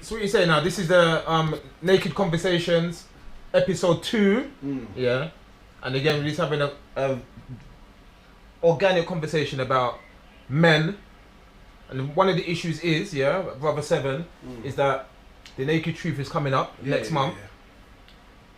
So what you say now? This is the Naked Conversations, episode 2. Yeah, and again we're just having a organic conversation about men, and one of the issues is Brother Seven is that the Naked Truth is coming up next month. Yeah.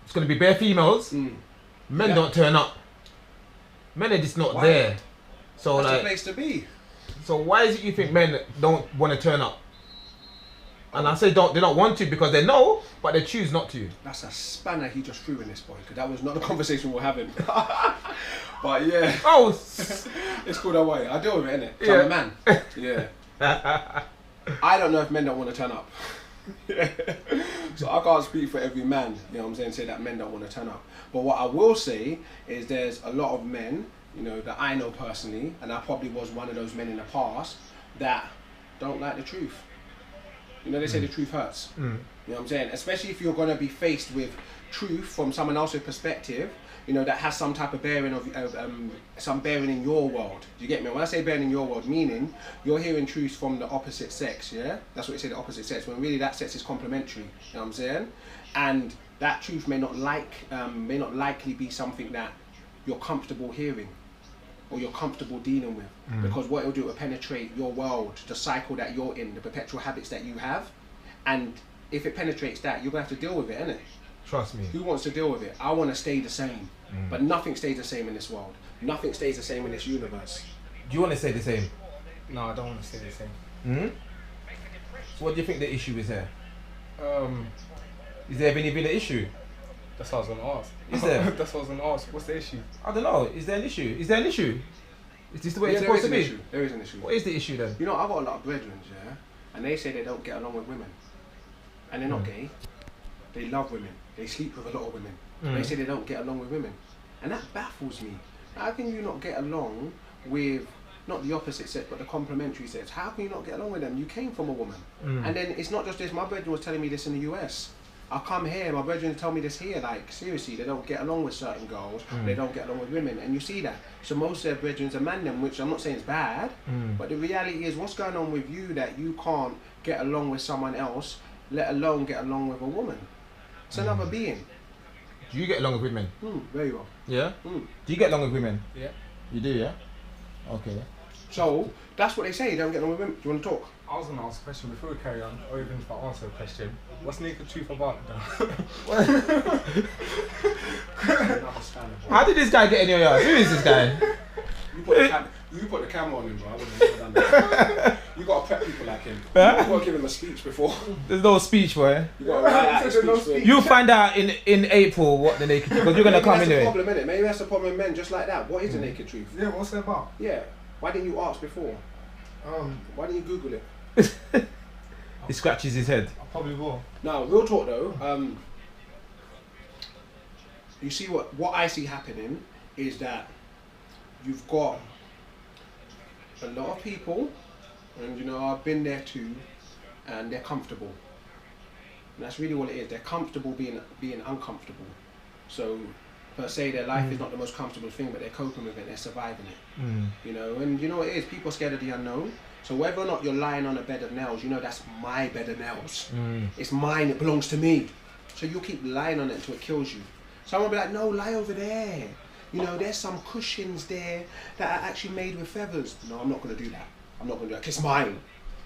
It's gonna be bare females. Men don't turn up. Men are just not there. So that's like, the place to be. So why is it you think men don't want to turn up? And I say they don't want to because they know, but they choose not to. That's a spanner he just threw in this boy, because that was not the conversation we're having. But yeah. Oh, it's cool that way. I deal with it, innit? I'm a man. Yeah. I don't know if men don't want to turn up. So I can't speak for every man, you know what I'm saying, say that men don't want to turn up. But what I will say is there's a lot of men, you know, that I know personally, and I probably was one of those men in the past, that don't like the truth. You know, they say the truth hurts. You know what I'm saying? Especially if you're going to be faced with truth from someone else's perspective, you know, that has some type of bearing some bearing in your world. Do you get me? When I say bearing in your world, meaning you're hearing truth from the opposite sex, yeah? That's what they say, the opposite sex, when really that sex is complementary. You know what I'm saying? And that truth may not likely be something that you're comfortable hearing or you're comfortable dealing with, because what it'll do, it will penetrate your world, the cycle that you're in, the perpetual habits that you have, and if it penetrates that, you're gonna have to deal with it, innit? Trust me. Who wants to deal with it? I want to stay the same, but nothing stays the same in this world. Nothing stays the same in this universe. Do you want to stay the same? No, I don't want to stay the same. So what do you think the issue is here? Is there even an issue? That's what I was going to ask. Is there? That's what I was going to ask. What's the issue? I don't know. Is there an issue? Is there an issue? Is this the way it's supposed to be? Issue. There is an issue. What is the issue then? You know, I've got a lot of brethren, yeah, and they say they don't get along with women. And they're not gay. They love women. They sleep with a lot of women. They say they don't get along with women. And that baffles me. How can you not get along with, not the opposite sex, but the complementary sex? How can you not get along with them? You came from a woman. And then it's not just this. My brethren was telling me this in the US. I come here, my brethren tell me this here, like, seriously, they don't get along with certain girls, they don't get along with women, and you see that. So most of their brethren are man them, which I'm not saying is bad, but the reality is, what's going on with you that you can't get along with someone else, let alone get along with a woman? It's another being. Do you get along with women? Very well. Yeah? Do you get along with women? Yeah. You do, yeah? Okay. So, that's what they say, they don't get along with women. Do you want to talk? I was going to ask a question before we carry on, or even if I answer a question. What's Naked Truth about though? How did this guy get in your yard? Who is this guy? You put the camera on him, bro. I wouldn't have done that. You got to prep people like him. You got to give him a speech before. There's no speech, boy. You got to write out a speech. You'll find out in April what the Naked Truth, because you're going to come anyway. anyway. That's the problem, innit? Maybe that's the problem with men just like that. What is the Naked Truth? Yeah, what's it about? Yeah. Why didn't you ask before? Why didn't you Google it? He scratches his head. I probably will. Now, real talk though, you see what I see happening is that you've got a lot of people, and you know, I've been there too, and they're comfortable. And that's really what it is. They're comfortable being uncomfortable. So per se, their life is not the most comfortable thing, but they're coping with it, they're surviving it. You know, and you know what it is, people are scared of the unknown. So whether or not you're lying on a bed of nails, you know that's my bed of nails. It's mine, it belongs to me. So you'll keep lying on it until it kills you. Someone will be like, no, lie over there. You know, there's some cushions there that are actually made with feathers. No, I'm not going to do that. I'm not going to do that, 'cause it's mine. You know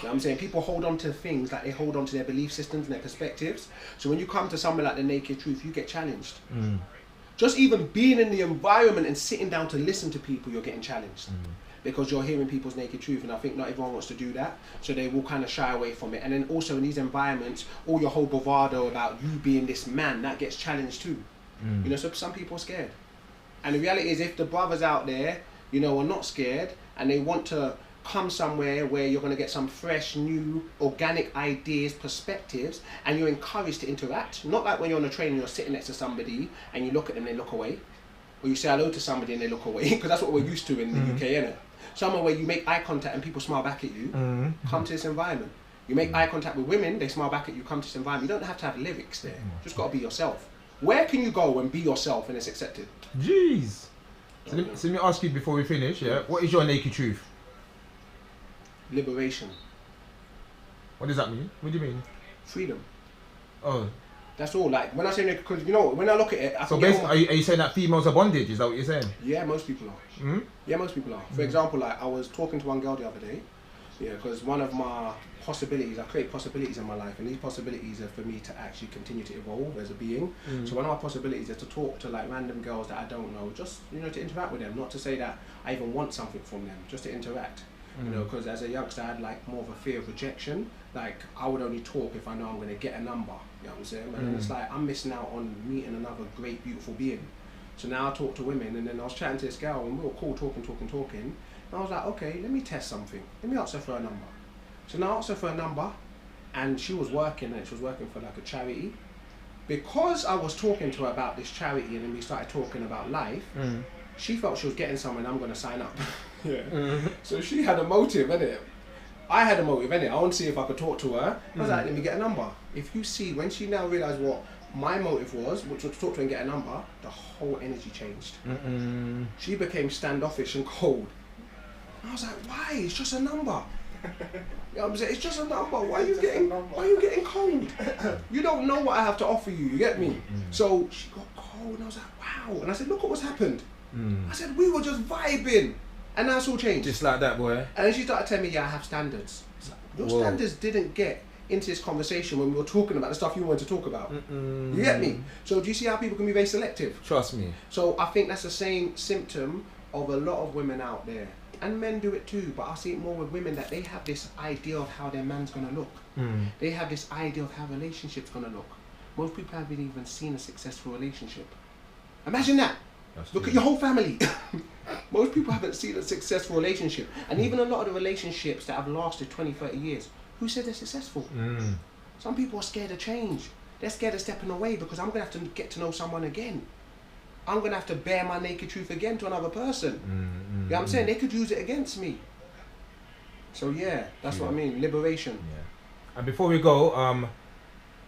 what I'm saying? People hold on to things like they hold on to their belief systems and their perspectives. So when you come to somewhere like the Naked Truth, you get challenged. Just even being in the environment and sitting down to listen to people, you're getting challenged. Because you're hearing people's naked truth, and I think not everyone wants to do that, so they will kind of shy away from it. And then also in these environments, all your whole bravado about you being this man, that gets challenged too. You know, so some people are scared. And the reality is, if the brothers out there, you know, are not scared, and they want to come somewhere where you're going to get some fresh, new, organic ideas, perspectives, and you're encouraged to interact. Not like when you're on a train and you're sitting next to somebody, and you look at them and they look away. Or you say hello to somebody and they look away, because that's what we're used to in the UK, innit? Somewhere where you make eye contact and people smile back at you, come to this environment. You make eye contact with women, they smile back at you, come to this environment. You don't have to have lyrics there, just got to be yourself. Where can you go and be yourself and it's accepted? Jeez. So let me ask you before we finish, what is your naked truth? Liberation. What does that mean? What do you mean? Freedom. Oh. That's all. Like when I say naked, because you know when I look at it, I So can get basically, are you saying that females are bondage? Is that what you're saying? Yeah, most people are. Hmm? Yeah, most people are. For example, like I was talking to one girl the other day. Yeah, because one of my possibilities, I create possibilities in my life, and these possibilities are for me to actually continue to evolve as a being. So one of my possibilities is to talk to like random girls that I don't know, just to interact with them. Not to say that I even want something from them, just to interact. You know, because as a youngster, I had like more of a fear of rejection. Like I would only talk if I know I'm going to get a number. You know what I'm saying? And it's like I'm missing out on meeting another great, beautiful being. So now I talk to women, and then I was chatting to this girl, and we were cool, talking. And I was like, okay, let me test something. Let me ask her for a number. So now I asked her for a number, and she was working, and she was working for like a charity. Because I was talking to her about this charity, and then we started talking about life, she felt she was getting somewhere, and I'm going to sign up. So she had a motive, innit? I had a motive, innit? I want to see if I could talk to her. I was like, let me get a number. If you see, when she now realised what my motive was, which was to talk to her and get a number, the whole energy changed. She became standoffish and cold. And I was like, why? It's just a number. You know what I'm saying? It's just a number. Why are you getting cold? You don't know what I have to offer you. You get me? So she got cold, and I was like, wow. And I said, look at what's happened. I said, we were just vibing, and now it's all changed. Just like that, boy. And then she started telling me, yeah, I have standards. Your standards didn't get into this conversation when we were talking about the stuff you wanted to talk about. You get me? So do you see how people can be very selective? Trust me. So I think that's the same symptom of a lot of women out there. And men do it too, but I see it more with women, that they have this idea of how their man's going to look. They have this idea of how a relationship's going to look. Most people haven't even seen a successful relationship. Imagine that. Look at your whole family. Most people haven't seen a successful relationship. And even a lot of the relationships that have lasted 20, 30 years, who said they're successful? Some people are scared of change. They're scared of stepping away because I'm going to have to get to know someone again. I'm going to have to bear my naked truth again to another person. You know what I'm saying? They could use it against me. So yeah, that's what I mean, liberation. Yeah. And before we go,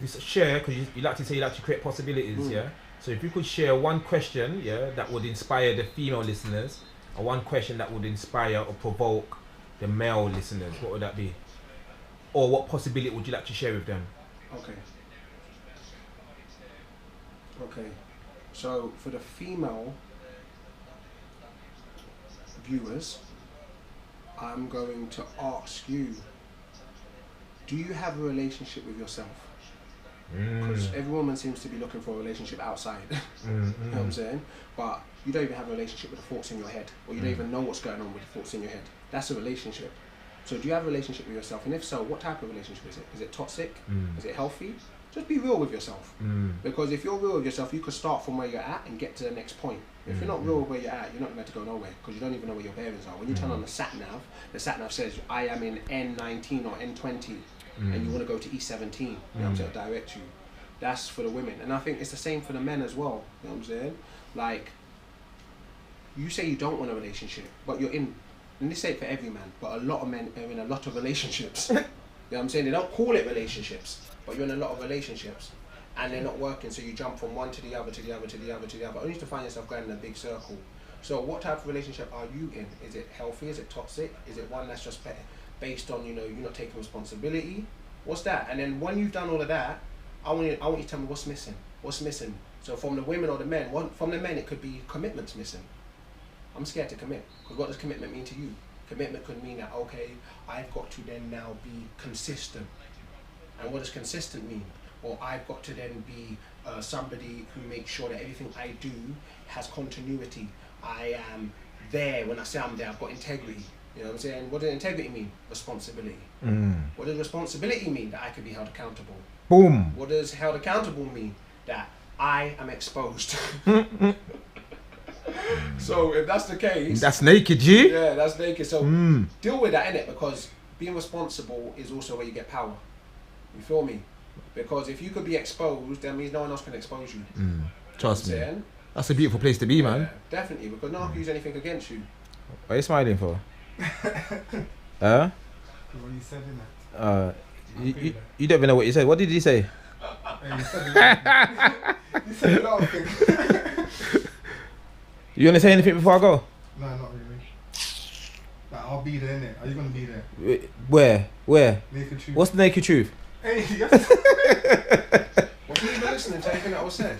just share, because you like to say you like to create possibilities, yeah? So if you could share one question, yeah, that would inspire the female listeners, or one question that would inspire or provoke the male listeners, what would that be? Or what possibility would you like to share with them? Okay. So for the female viewers, I'm going to ask you, do you have a relationship with yourself? Because every woman seems to be looking for a relationship outside. You know what I'm saying? But you don't even have a relationship with the thoughts in your head, or you don't even know what's going on with the thoughts in your head. That's a relationship. So do you have a relationship with yourself? And if so, what type of relationship is it? Is it toxic? Is it healthy? Just be real with yourself. Because if you're real with yourself, you could start from where you're at and get to the next point. If you're not real with where you're at, you're not going to go nowhere, because you don't even know where your bearings are. When you turn on the sat nav says, I am in N19 or N20, and you want to go to E17, you know what I'm saying, direct you. That's for the women. And I think it's the same for the men as well, you know what I'm saying? Like, you say you don't want a relationship, but you're in, and this ain't for every man, but a lot of men are in a lot of relationships. You know what I'm saying? They don't call it relationships, but you're in a lot of relationships, and they're not working, so you jump from one to the other, to the other, to the other, to the other, only to find yourself going in a big circle. So what type of relationship are you in? Is it healthy? Is it toxic? Is it one that's just based on, you're not taking responsibility? What's that? And then when you've done all of that, I want you to tell me what's missing. What's missing? So from the women or the men, from the men it could be commitment's missing. I'm scared to commit, because what does commitment mean to you? Commitment could mean that, okay, I've got to then now be consistent. And what does consistent mean? Or I've got to then be somebody who makes sure that everything I do has continuity. I am there. When I say I'm there, I've got integrity. You know what I'm saying? What does integrity mean? Responsibility. What does responsibility mean? That I can be held accountable. Boom. What does held accountable mean? That I am exposed. So if that's the case, that's naked, G. Yeah, that's naked. So deal with that, innit? Because being responsible is also where you get power. You feel me? Because if you could be exposed, that means no one else can expose you. Trust me. That's a beautiful place to be, man. Yeah, definitely, because no one can use anything against you. What are you smiling for? What you said, innit? You don't even know what you said. What did he say? You said a lot of things. You want to say anything before I go? No, not really. Like, I'll be there, innit? Are you going to be there? Where? Naked truth. What's the naked truth? Hey, Wasn't even listening to anything that was said.